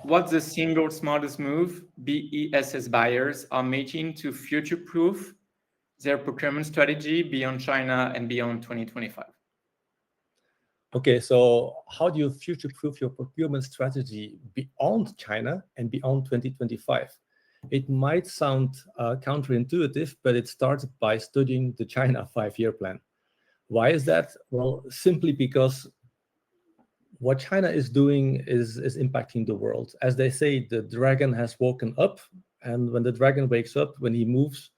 what's the single smartest move BESS buyers are making to future-proof their procurement strategy beyond China and beyond 2025? Okay, so how do you future-proof your procurement strategy beyond China and beyond 2025? It might sound counterintuitive, but it starts by studying the China 5-year plan. Why is that? Well, simply because what China is doing is impacting the world. As they say, the dragon has woken up, and when the dragon wakes up, when he moves,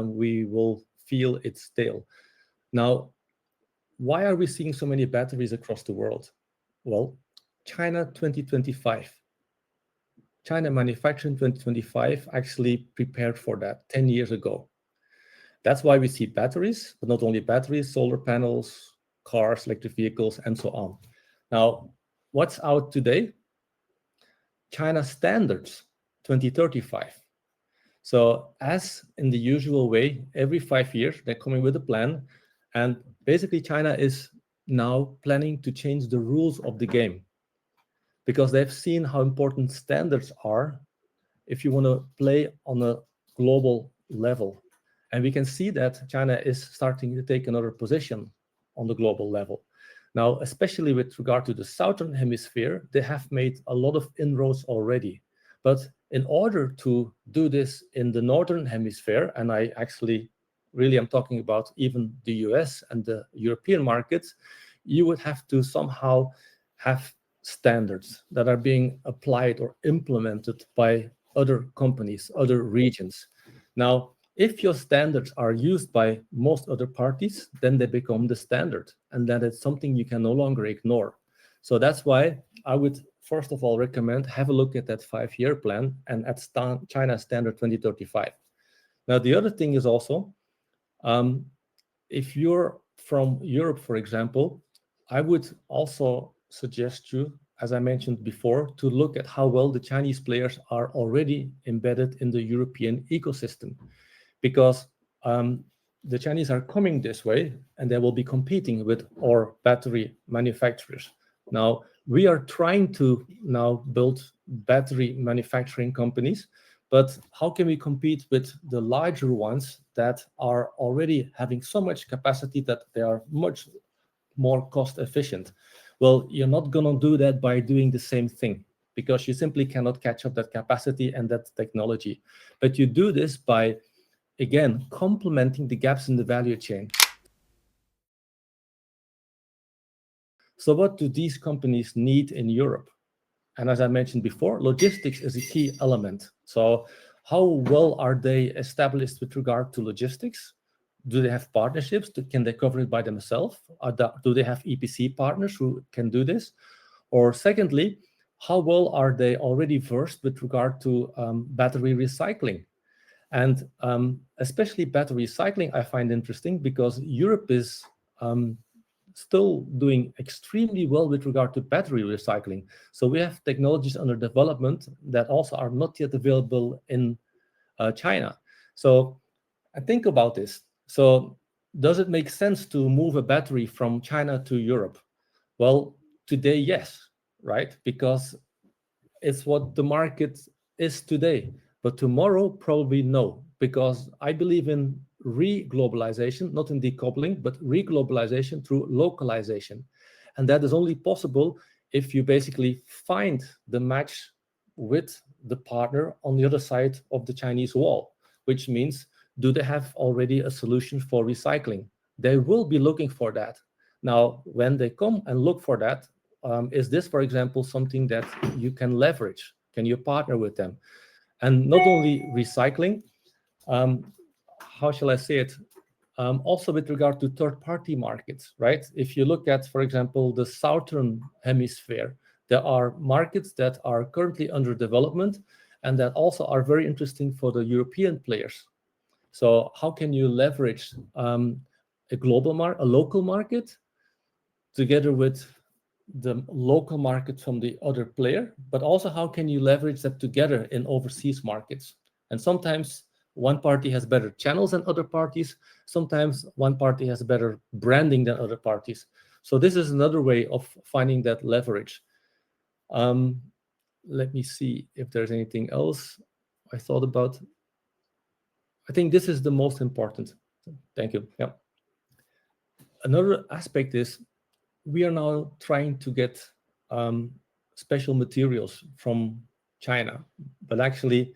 we will feel its tail. Now, why are we seeing so many batteries across the world? Well, China 2025. China manufacturing 2025 actually prepared for that 10 years ago. That's why we see batteries, but not only batteries, solar panels, cars, electric vehicles, and so on. Now, what's out today? China standards 2035. So as in the usual way, every 5 years, they're coming with a plan. And basically, China is now planning to change the rules of the game because they've seen how important standards are if you want to play on a global level. And we can see that China is starting to take another position on the global level. Now, especially with regard to the Southern Hemisphere, they have made a lot of inroads already. But in order to do this in the Northern Hemisphere, and I actually really am talking about even the US and the European markets, you would have to somehow have standards that are being applied or implemented by other companies, other regions. Now, if your standards are used by most other parties, then they become the standard, and that is something you can no longer ignore. So that's why I would, first of all, recommend have a look at that 5-year plan and at China Standard 2035. Now, the other thing is also, if you're from Europe, for example, I would also suggest you, as I mentioned before, to look at how well the Chinese players are already embedded in the European ecosystem. Because the Chinese are coming this way and they will be competing with our battery manufacturers. Now, we are trying to now build battery manufacturing companies, but how can we compete with the larger ones that are already having so much capacity that they are much more cost efficient? Well, you're not going to do that by doing the same thing because you simply cannot catch up that capacity and that technology. But you do this by, again, complementing the gaps in the value chain. So what do these companies need in Europe? And as I mentioned before, logistics is a key element. So how well are they established with regard to logistics? Do they have partnerships? Can they cover it by themselves? Do they have EPC partners who can do this? Or secondly, how well are they already versed with regard to battery recycling? And especially battery recycling, I find interesting because Europe is still doing extremely well with regard to battery recycling. So we have technologies under development that also are not yet available in China. So I think about this. So does it make sense to move a battery from China to Europe? Well, today, yes, right? Because it's what the market is today. But tomorrow, probably no, because I believe in re-globalization, not in decoupling, but re-globalization through localization. And that is only possible if you basically find the match with the partner on the other side of the Chinese wall, which means, do they have already a solution for recycling? They will be looking for that. Now, when they come and look for that, is this, for example, something that you can leverage? Can you partner with them? And not only recycling, how shall I say it? Also with regard to third-party markets, right? If you look at, for example, the Southern Hemisphere, there are markets that are currently under development and that also are very interesting for the European players. So how can you leverage a local market together with the local market from the other player, but also how can you leverage that together in overseas markets? And sometimes one party has better channels than other parties. Sometimes one party has better branding than other parties. So this is another way of finding that leverage. let me see if there's anything else I thought about. I think this is the most important. Thank you. Yeah. Another aspect is we are now trying to get special materials from China, but actually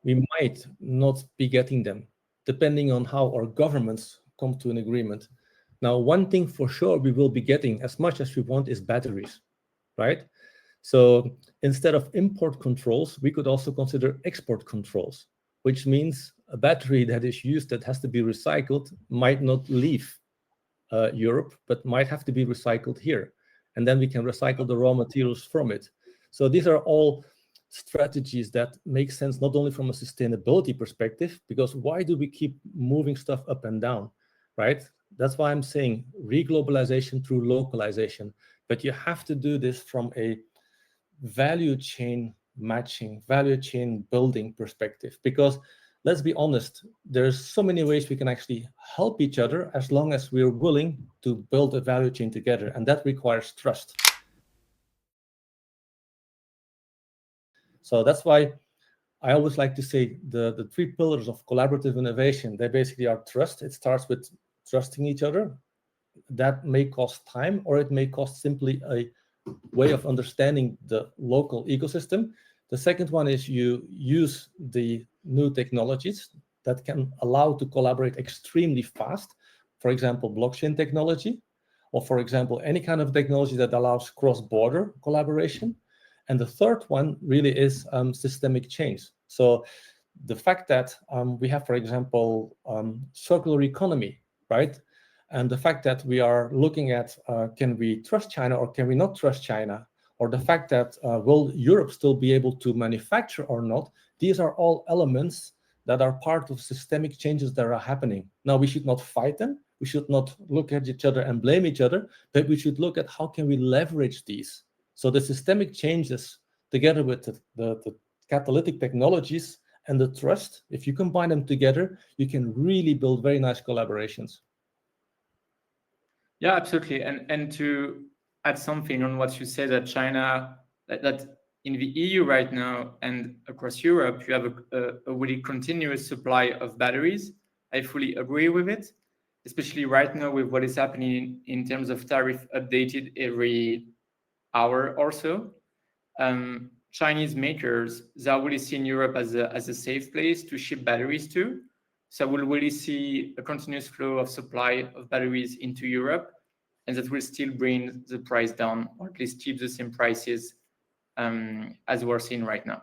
we might not be getting them, depending on how our governments come to an agreement. Now, one thing for sure we will be getting as much as we want is batteries, right? So instead of import controls, we could also consider export controls, which means a battery that is used that has to be recycled might not leave Europe, but might have to be recycled here. And then we can recycle the raw materials from it. So these are all strategies that make sense not only from a sustainability perspective, because why do we keep moving stuff up and down, right? That's why I'm saying reglobalization through localization. But you have to do this from a value chain matching, value chain building perspective, because let's be honest, there's so many ways we can actually help each other as long as we're willing to build a value chain together, and that requires trust. So that's why I always like to say the three pillars of collaborative innovation, they basically are trust. It starts with trusting each other. That may cost time, or it may cost simply a way of understanding the local ecosystem. The second one is you use the new technologies that can allow to collaborate extremely fast. For example, blockchain technology, or for example, any kind of technology that allows cross-border collaboration. And the third one really is systemic change. So the fact that we have, for example, circular economy, right? And the fact that we are looking at can we trust China or can we not trust China? Or the fact that will Europe still be able to manufacture or not? These are all elements that are part of systemic changes that are happening. Now, we should not fight them. We should not look at each other and blame each other, but we should look at how can we leverage these. So the systemic changes together with the catalytic technologies and the trust, if you combine them together, you can really build very nice collaborations. Yeah, absolutely. And to add something on what you said, that China, that in the EU right now and across Europe, you have a really continuous supply of batteries. I fully agree with it, especially right now with what is happening in terms of tariff updated every hour or so. Chinese makers, they are really seeing Europe as a safe place to ship batteries to. So we'll really see a continuous flow of supply of batteries into Europe, and that will still bring the price down, or at least keep the same prices as we're seeing right now.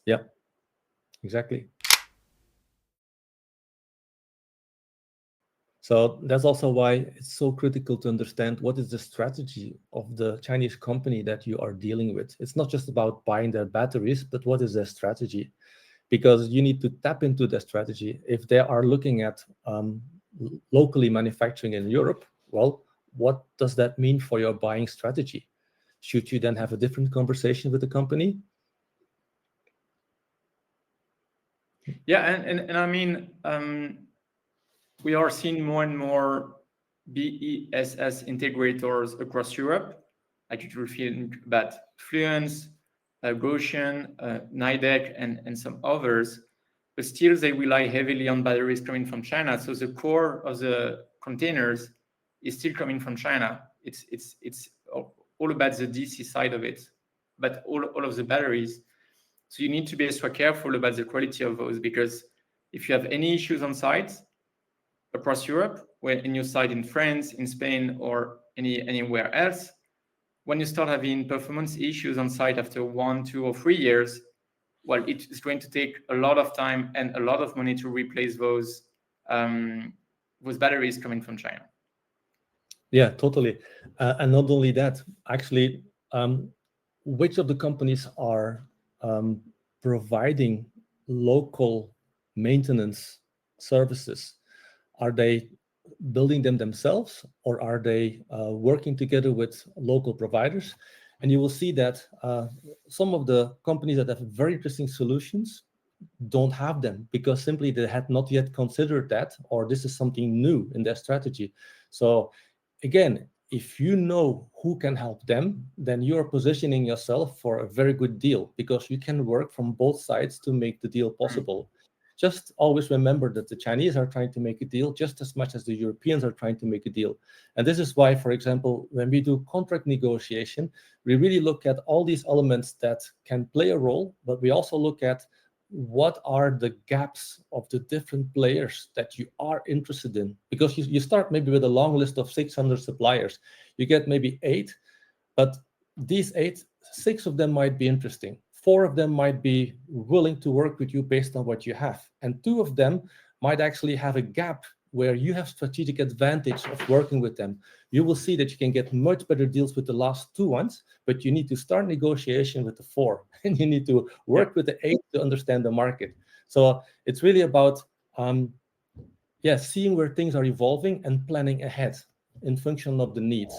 Yeah, exactly. So that's also why it's so critical to understand what is the strategy of the Chinese company that you are dealing with. It's not just about buying their batteries, but what is their strategy? Because you need to tap into their strategy. If they are looking at locally manufacturing in Europe, well, what does that mean for your buying strategy? Should you then have a different conversation with the company? Yeah, and I mean, we are seeing more and more BESS integrators across Europe. Like you will think about Fluence, Goshen, Nidec, and some others. But still, they rely heavily on batteries coming from China. So the core of the containers is still coming from China. It's all about the DC side of it, but all of the batteries. So you need to be extra careful about the quality of those, because if you have any issues on site across Europe, where in your site in France, in Spain, or anywhere else, when you start having performance issues on site after 1, 2, or 3 years, well, it's going to take a lot of time and a lot of money to replace those batteries coming from China. Yeah, totally. And not only that, actually, which of the companies are providing local maintenance services? Are they building them themselves, or are they working together with local providers? And you will see that some of the companies that have very interesting solutions don't have them because simply they had not yet considered that, or this is something new in their strategy. So again, if you know who can help them, then you're positioning yourself for a very good deal, because you can work from both sides to make the deal possible. Just always remember that the Chinese are trying to make a deal just as much as the Europeans are trying to make a deal. And this is why, for example, when we do contract negotiation, we really look at all these elements that can play a role, but we also look at what are the gaps of the different players that you are interested in. Because you start maybe with a long list of 600 suppliers. You get maybe 8, but these 8, 6 of them might be interesting. 4 of them might be willing to work with you based on what you have. And 2 of them might actually have a gap where you have strategic advantage of working with them. You will see that you can get much better deals with the last 2 ones, but you need to start negotiation with the 4, and you need to work with the 8 to understand the market. So it's really about seeing where things are evolving and planning ahead in function of the needs.